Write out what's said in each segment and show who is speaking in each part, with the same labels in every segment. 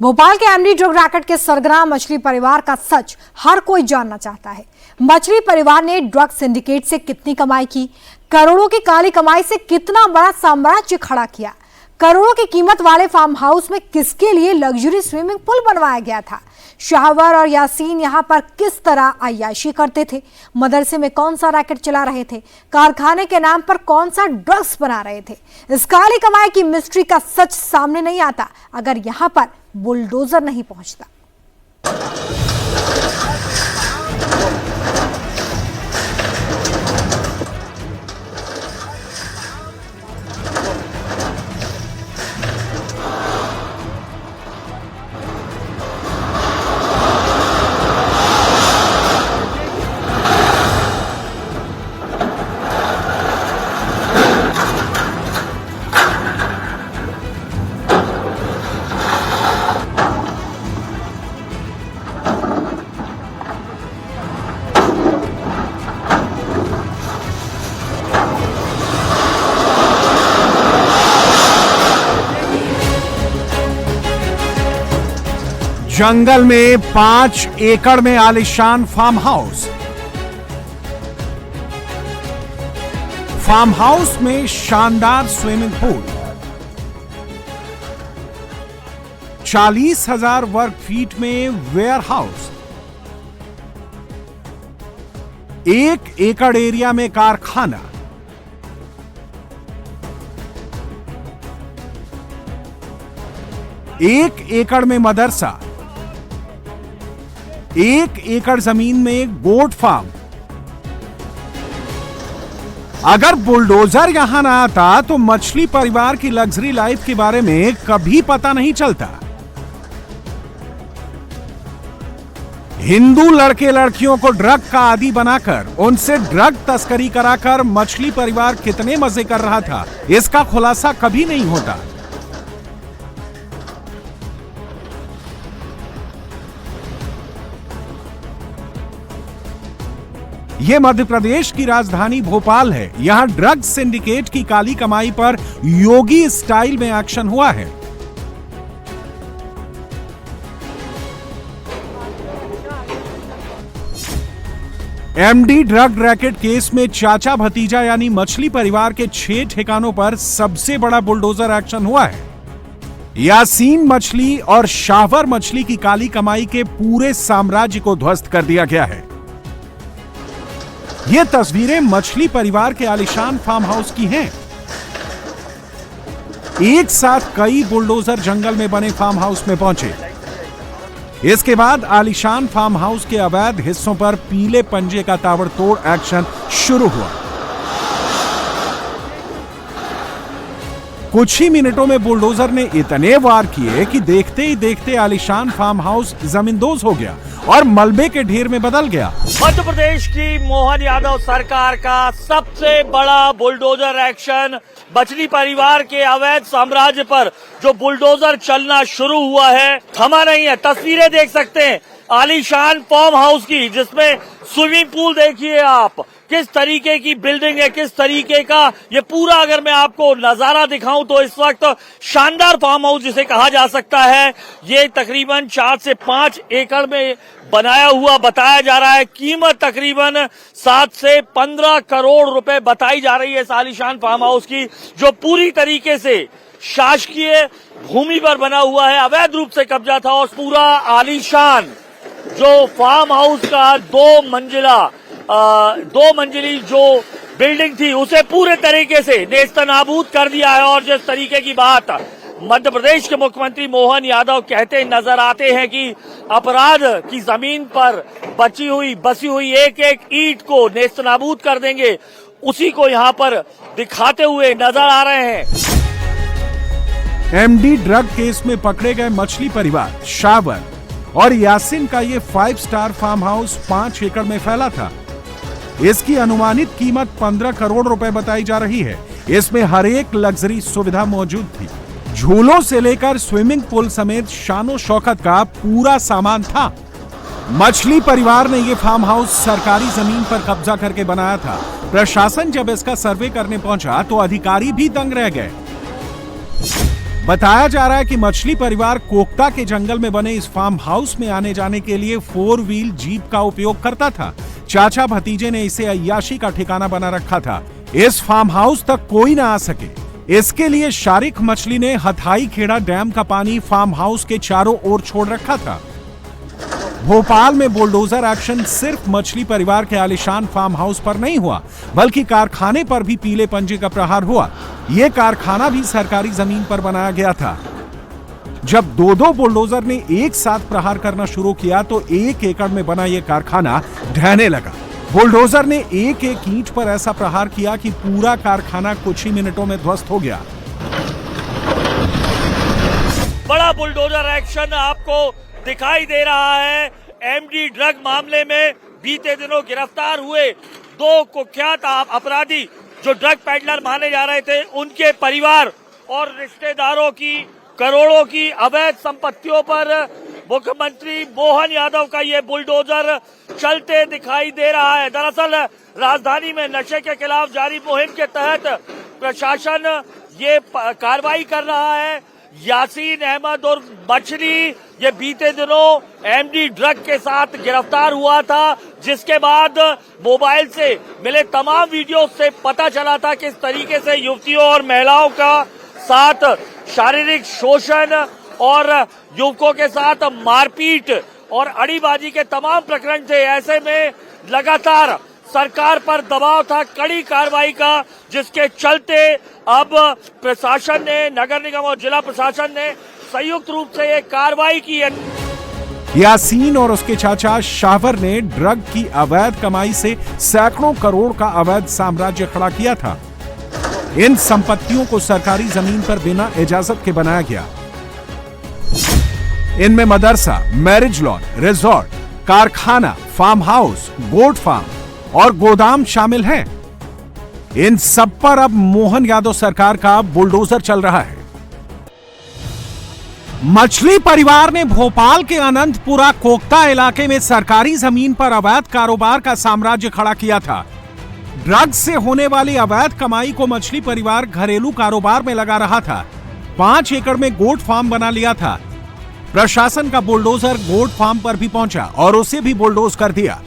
Speaker 1: भोपाल के MD drug racket के सरगना मछली परिवार का सच हर कोई जानना चाहता है। मछली परिवार ने ड्रग सिंडिकेट से कितनी कमाई की, करोड़ों की काली कमाई से कितना बड़ा साम्राज्य खड़ा किया, करोड़ों की कीमत वाले फार्म हाउस में किसके लिए लग्जरी स्विमिंग पूल बनवाया गया था, शाहवर और यासीन यहां पर किस तरह अय्याशी करते थे, मदरसे में कौन सा रैकेट चला रहे थे, कारखाने के नाम पर कौन सा ड्रग्स बना रहे थे। इस काली कमाई की मिस्ट्री का सच सामने नहीं आता अगर यहां पर बुलडोजर नहीं पहुंचता।
Speaker 2: जंगल में 5 एकड़ में आलीशान फार्म हाउस में शानदार स्विमिंग पूल, 40,000 वर्ग फीट में वेयर हाउस, 1 एकड़ एरिया में कारखाना, 1 एकड़ में मदरसा, 1 एकड़ जमीन में गोट फार्म। अगर बुलडोजर यहां ना आता तो मछली परिवार की लग्जरी लाइफ के बारे में कभी पता नहीं चलता। हिंदू लड़के लड़कियों को ड्रग का आदी बनाकर उनसे ड्रग तस्करी कराकर मछली परिवार कितने मजे कर रहा था, इसका खुलासा कभी नहीं होता। यह मध्य प्रदेश की राजधानी भोपाल है। यहां ड्रग सिंडिकेट की काली कमाई पर योगी स्टाइल में एक्शन हुआ है। एमडी ड्रग रैकेट केस में चाचा भतीजा यानी मछली परिवार के 6 ठिकानों पर सबसे बड़ा बुलडोजर एक्शन हुआ है। यासीन मछली और शाहवर मछली की काली कमाई के पूरे साम्राज्य को ध्वस्त कर दिया गया है। ये तस्वीरें मछली परिवार के आलीशान फार्म हाउस की हैं। एक साथ कई बुलडोजर जंगल में बने फार्म हाउस में पहुंचे। इसके बाद आलीशान फार्म हाउस के अवैध हिस्सों पर पीले पंजे का ताबड़तोड़ एक्शन शुरू हुआ। कुछ ही मिनटों में बुलडोजर ने इतने वार किए कि देखते ही देखते आलीशान फार्म हाउस जमींदोज हो गया और मलबे के ढेर में बदल गया।
Speaker 3: मध्य प्रदेश की मोहन यादव सरकार का सबसे बड़ा बुलडोजर एक्शन मछली परिवार के अवैध साम्राज्य पर जो बुलडोजर चलना शुरू हुआ है थमा नहीं है। तस्वीरें देख सकते हैं आलीशान फार्म हाउस की, जिसमें स्विमिंग पूल देखिए आप, किस तरीके की बिल्डिंग है, किस तरीके का ये पूरा अगर मैं आपको नजारा दिखाऊं तो इस वक्त शानदार फार्म हाउस जिसे कहा जा सकता है, ये तकरीबन 4 से 5 एकड़ में बनाया हुआ बताया जा रहा है। कीमत तकरीबन 7 से 15 करोड़ रुपए बताई जा रही है इस आलीशान फार्म हाउस की, जो पूरी तरीके से शासकीय भूमि पर बना हुआ है। अवैध रूप से कब्जा था और पूरा आलीशान जो फार्म हाउस का 2 मंजिली जो बिल्डिंग थी उसे पूरे तरीके से नेस्तनाबूद कर दिया है। और जिस तरीके की बात मध्य प्रदेश के मुख्यमंत्री मोहन यादव कहते नजर आते हैं कि अपराध की जमीन पर बसी हुई एक एक ईंट को नेस्तनाबूद कर देंगे, उसी को यहां पर दिखाते हुए नजर आ रहे हैं।
Speaker 2: एमडी ड्रग केस में पकड़े गए मछली परिवार शाहवर और यासीन का ये 5 स्टार फार्म हाउस 5 एकड़ में फैला था। इसकी अनुमानित कीमत 15 करोड़ रुपए बताई जा रही है। इसमें हर एक लग्जरी सुविधा मौजूद थी। झूलों से लेकर स्विमिंग पूल समेत शानो शौकत का पूरा सामान था। मछली परिवार ने यह फार्म हाउस सरकारी जमीन पर कब्जा करके बनाया था। प्रशासन जब इसका सर्वे करने पहुंचा तो अधिकारी भी दंग रह गए। बताया जा रहा है कि मछली परिवार कोकता के जंगल में बने इस फार्म हाउस में आने जाने के लिए 4 व्हील जीप का उपयोग करता था। चाचा भतीजे ने इसे अय्याशी का ठिकाना बना रखा था। इस फार्म हाउस तक कोई ना आ सके, इसके लिए शारिक मछली ने हथाई खेड़ा डैम का पानी फार्म हाउस के चारों ओर छोड़ रखा था। भोपाल में बुलडोजर एक्शन सिर्फ मछली परिवार के आलीशान फार्म हाउस पर नहीं हुआ, बल्कि कारखाने पर भी पीले पंजे का प्रहार हुआ। यह कारखाना भी सरकारी जमीन पर बनाया गया था। जब दो बुलडोजर ने एक साथ प्रहार करना शुरू किया तो 1 एकड़ में बना यह कारखाना ढहने लगा। बुलडोजर ने एक ईंट पर ऐसा प्रहार किया कि पूरा कारखाना कुछ ही मिनटों में ध्वस्त हो गया।
Speaker 3: बड़ा बुलडोजर एक्शन आपको दिखाई दे रहा है। एमडी ड्रग मामले में बीते दिनों गिरफ्तार हुए 2 कुख्यात अपराधी जो ड्रग पेडलर माने जा रहे थे, उनके परिवार और रिश्तेदारों की करोड़ों की अवैध संपत्तियों पर मुख्यमंत्री मोहन यादव का ये बुलडोजर चलते दिखाई दे रहा है। दरअसल राजधानी में नशे के खिलाफ जारी मुहिम के तहत प्रशासन ये कार्रवाई कर रहा है। यासीन अहमद और मछली ये बीते दिनों एमडी ड्रग के साथ गिरफ्तार हुआ था, जिसके बाद मोबाइल से मिले तमाम वीडियो से पता चला था किस तरीके से युवतियों और महिलाओं का साथ शारीरिक शोषण और युवकों के साथ मारपीट और अड़ीबाजी के तमाम प्रकरण थे। ऐसे में लगातार सरकार पर दबाव था कड़ी कार्रवाई का, जिसके चलते अब प्रशासन ने, नगर निगम और जिला प्रशासन ने संयुक्त रूप से ये कार्रवाई की है।
Speaker 2: यासीन और उसके चाचा शावर ने ड्रग की अवैध कमाई से सैकड़ों करोड़ का अवैध साम्राज्य खड़ा किया था। इन संपत्तियों को सरकारी जमीन पर बिना इजाजत के बनाया गया। इनमें मदरसा, मैरिज लॉन, रिजॉर्ट, कारखाना, फार्म हाउस, गोट फार्म और गोदाम शामिल हैं। इन सब पर अब मोहन यादव सरकार का बुलडोजर चल रहा है। मछली परिवार ने भोपाल के अनंतपुरा कोकता इलाके में सरकारी जमीन पर अवैध कारोबार का साम्राज्य खड़ा किया था। ड्रग्स से होने वाली अवैध कमाई को मछली परिवार घरेलू कारोबार में लगा रहा था। 5 एकड़ में गोट फार्म बना लिया था। प्रशासन का बुलडोजर गोट फार्म पर भी पहुंचा और उसे भी बुलडोज कर दिया।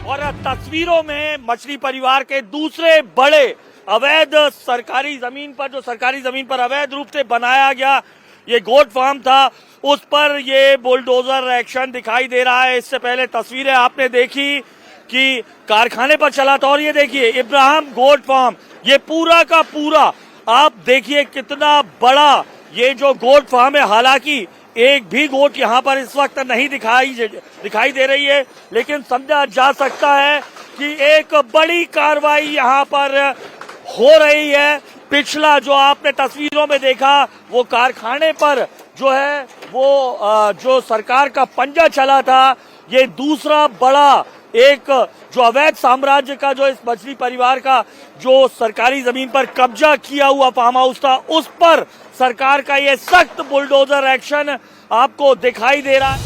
Speaker 3: और तस्वीरों में मछली परिवार के दूसरे बड़े अवैध सरकारी जमीन पर, जो सरकारी जमीन पर अवैध रूप से बनाया गया ये गोट फार्म था, उस पर ये बुलडोजर एक्शन दिखाई दे रहा है। इससे पहले तस्वीरें आपने देखी कि कारखाने पर चला था, और ये देखिए इब्राहिम गोट फार्म, ये पूरा का पूरा आप देखिए कितना बड़ा ये जो गोट फार्म है। हालांकि एक भी गोट यहाँ पर इस वक्त नहीं दिखाई दे रही है, लेकिन समझा जा सकता है कि एक बड़ी कार्रवाई यहाँ पर हो रही है। पिछला जो आपने तस्वीरों में देखा वो कारखाने पर जो है वो जो सरकार का पंजा चला था, ये दूसरा बड़ा एक जो अवैध साम्राज्य का, जो इस मछली परिवार का जो सरकारी जमीन पर कब्जा किया हुआ फार्म हाउस था, उस पर सरकार का ये सख्त बुलडोजर एक्शन आपको दिखाई दे रहा है।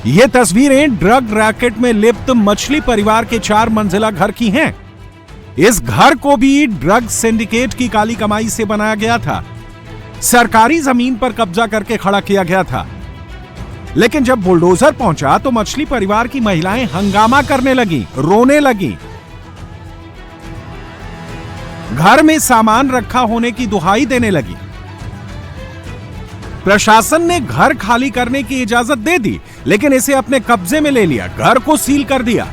Speaker 2: ये तस्वीरें ड्रग रैकेट में लिप्त मछली परिवार के 4 मंजिला घर की हैं। इस घर को भी ड्रग सिंडिकेट की काली कमाई से बनाया गया था। सरकारी जमीन पर कब्जा करके खड़ा किया गया था। लेकिन जब बुलडोजर पहुंचा तो मछली परिवार की महिलाएं हंगामा करने लगी, रोने लगी। घर में सामान रखा होने की दुहाई देने लगी। प्रशासन ने घर खाली करने की इजाजत दे दी, लेकिन इसे अपने कब्जे में ले लिया, घर को सील कर दिया।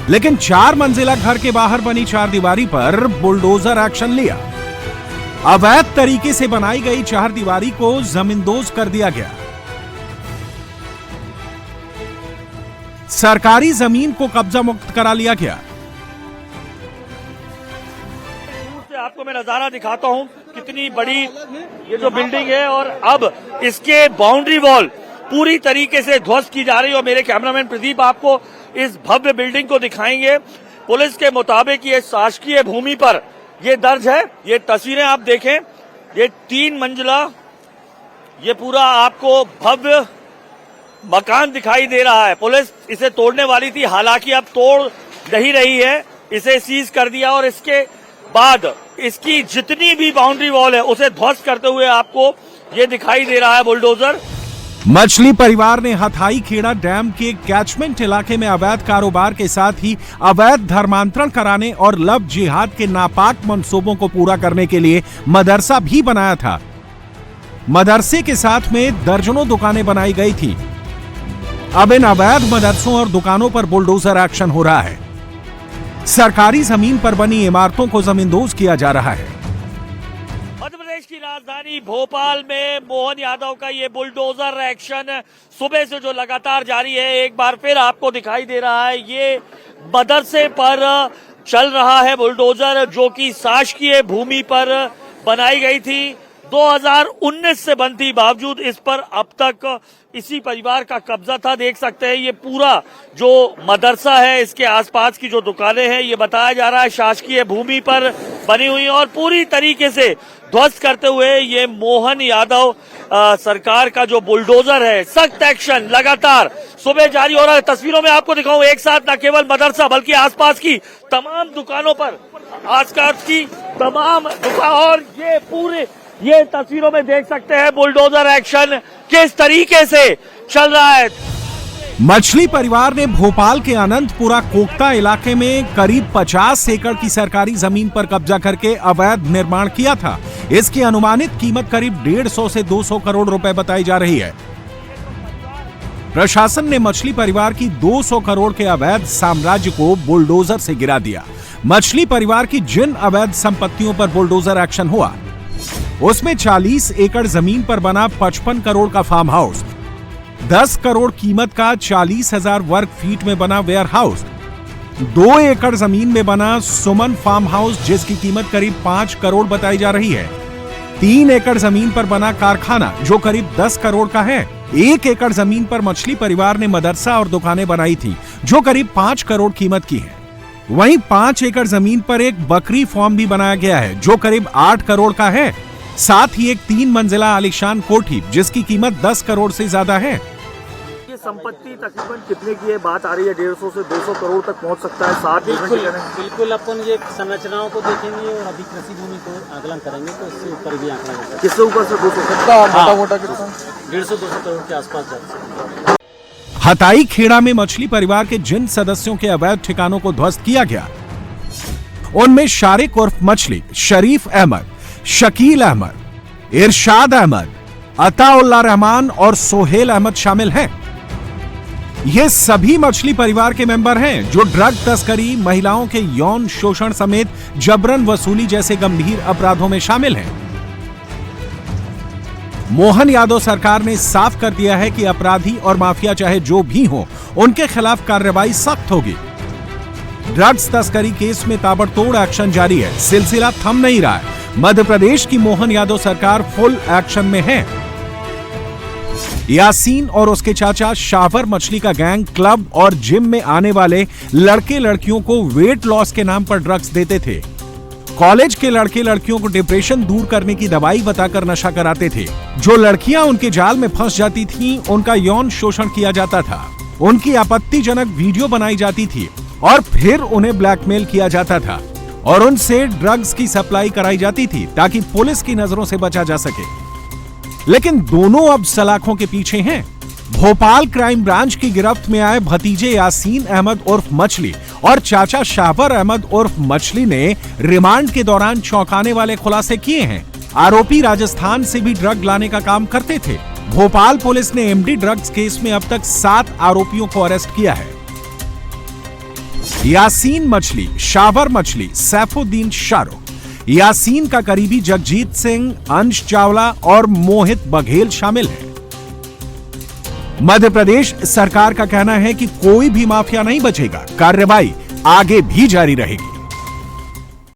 Speaker 2: लेकिन 4 मंजिला घर के बाहर बनी 4 दीवारी पर बुलडोजर एक्शन लिया। अवैध तरीके से बनाई गई 4 दीवारी को जमींदोज कर दिया गया। सरकारी जमीन को कब्जा मुक्त करा लिया गया।
Speaker 3: आपको मैं नजारा दिखाता हूं कितनी बड़ी ये जो बिल्डिंग है, और अब इसके बाउंड्री वॉल पूरी तरीके से ध्वस्त की जा रही है। और मेरे कैमरामैन प्रदीप आपको इस भव्य बिल्डिंग को दिखाएंगे। पुलिस के मुताबिक ये शासकीय भूमि पर ये दर्ज है। ये तस्वीरें आप देखें, ये 3 मंजिला ये पूरा आपको भव्य मकान दिखाई दे रहा है। पुलिस इसे तोड़ने वाली थी, हालांकि अब तोड़ नहीं रही है, इसे सीज कर दिया और इसके बाद इसकी जितनी भी बाउंड्री वॉल है उसे ध्वस्त करते हुए आपको ये दिखाई दे रहा है बुलडोजर।
Speaker 2: मछली परिवार ने हथाई खेड़ा डैम के कैचमेंट इलाके में अवैध कारोबार के साथ ही अवैध धर्मांतरण कराने और लव जिहाद के नापाक मंसूबों को पूरा करने के लिए मदरसा भी बनाया था। मदरसे के साथ में दर्जनों दुकानें बनाई गई थी। अब इन अवैध मदरसों और दुकानों पर बुलडोजर एक्शन हो रहा है। सरकारी जमीन पर बनी इमारतों को जमींदोज किया जा रहा है।
Speaker 3: मध्य प्रदेश की राजधानी भोपाल में मोहन यादव का ये बुलडोजर एक्शन सुबह से जो लगातार जारी है, एक बार फिर आपको दिखाई दे रहा है। ये मदरसे पर चल रहा है बुलडोजर, जो कि शासकीय भूमि पर बनाई गई थी। 2019 से बनती बावजूद इस पर अब तक इसी परिवार का कब्जा था। देख सकते हैं ये पूरा जो मदरसा है, इसके आसपास की जो दुकानें हैं, ये बताया जा रहा है शासकीय भूमि पर बनी हुई और पूरी तरीके से ध्वस्त करते हुए ये मोहन यादव सरकार का जो बुलडोजर है, सख्त एक्शन लगातार सुबह जारी हो रहा है। तस्वीरों में आपको दिखाऊं, एक साथ न केवल मदरसा बल्कि आसपास की तमाम दुकानों पर, आसपास की तमाम दुकान, और ये पूरे ये तस्वीरों में देख सकते हैं बुलडोजर एक्शन किस तरीके से चल रहा है।
Speaker 2: मछली परिवार ने भोपाल के अनंतपुरा कोकता इलाके में करीब 50 एकड़ की सरकारी जमीन पर कब्जा करके अवैध निर्माण किया था। इसकी अनुमानित कीमत करीब 150 से 200 करोड़ रुपए बताई जा रही है। प्रशासन ने मछली परिवार की 200 करोड़ के अवैध साम्राज्य को बुलडोजर से गिरा दिया। मछली परिवार की जिन अवैध संपत्तियों पर बुलडोजर एक्शन हुआ, उसमें 40 एकड़ जमीन पर बना 55 करोड़ का फार्म हाउस, 10 करोड़ कीमत का 40,000 वर्ग फीट में बना वेयर हाउस, 2 एकड़ जमीन में बना सुमन फार्म हाउस जिसकी कीमत करीब 5 करोड़ बताई जा रही है, 3 एकड़ जमीन पर बना कारखाना जो करीब 10 करोड़ का है, 1 एकड़ जमीन पर मछली परिवार ने मदरसा और दुकानें बनाई थी जो करीब 5 करोड़ कीमत की है। वहीं 5 एकड़ जमीन पर एक बकरी फार्म भी बनाया गया है जो करीब 8 करोड़ का है। साथ ही एक 3 मंजिला आलीशान कोठी जिसकी कीमत 10 करोड़ से ज्यादा है।
Speaker 3: ये संपत्ति तकरीबन कितने की है? बात आ रही है 150 से 200 करोड़ तक पहुंच सकता है। साथ
Speaker 4: बिल्कुल अपन ये संरचनाओं को देखेंगे और अभी कृषि भूमि को आकलन करेंगे तो इससे ऊपर भी आंकड़ा हो सकता है।
Speaker 3: किससे ऊपर से 200?
Speaker 4: मोटा कितना? 150-200 करोड़ के आसपास जा सकता है।
Speaker 2: हथाई खेड़ा में मछली परिवार के जिन सदस्यों के अवैध ठिकानों को ध्वस्त किया गया, उनमें शारिक उर्फ मछली, शरीफ अहमद, शकील अहमद, इरशाद अहमद, अताउल्लाह रहमान और सोहेल अहमद शामिल हैं। ये सभी मछली परिवार के मेंबर हैं जो ड्रग तस्करी, महिलाओं के यौन शोषण समेत जबरन वसूली जैसे गंभीर अपराधों में शामिल हैं। मोहन यादव सरकार ने साफ कर दिया है कि अपराधी और माफिया चाहे जो भी हो, उनके खिलाफ कार्रवाई सख्त होगी। ड्रग्स तस्करी केस में ताबड़तोड़ एक्शन जारी है, सिलसिला थम नहीं रहा है। मध्य प्रदेश की मोहन यादव सरकार फुल एक्शन में है। यासीन और उसके चाचा शावर मछली का गैंग क्लब और जिम में आने वाले लड़के लड़कियों को वेट लॉस के नाम पर ड्रग्स देते थे। कॉलेज के लड़के लड़कियों को डिप्रेशन दूर करने की दवाई बताकर नशा कराते थे। जो लड़कियां उनके जाल में फंस जाती थीं, उनका यौन शोषण किया जाता था, उनकी आपत्तिजनक वीडियो बनाई जाती थी और फिर उन्हें ब्लैकमेल किया जाता था और उनसे ड्रग्स की सप्लाई कराई जाती थी ताकि पुलिस की नजरों से बचा जा सके। लेकिन दोनों अब सलाखों के पीछे हैं। भोपाल क्राइम ब्रांच की गिरफ्त में आए भतीजे यासीन अहमद उर्फ मछली और चाचा शावर अहमद उर्फ मछली ने रिमांड के दौरान चौंकाने वाले खुलासे किए हैं। आरोपी राजस्थान से भी ड्रग लाने का काम करते थे। भोपाल पुलिस ने एमडी ड्रग्स केस में अब तक 7 आरोपियों को अरेस्ट किया है। यासीन मछली, शावर मछली, सैफुद्दीन शाहरुख, यासीन का करीबी जगजीत सिंह, अंश चावला और मोहित बघेल शामिल हैं। मध्य प्रदेश सरकार का कहना है कि कोई भी माफिया नहीं बचेगा, कार्रवाई आगे भी जारी रहेगी।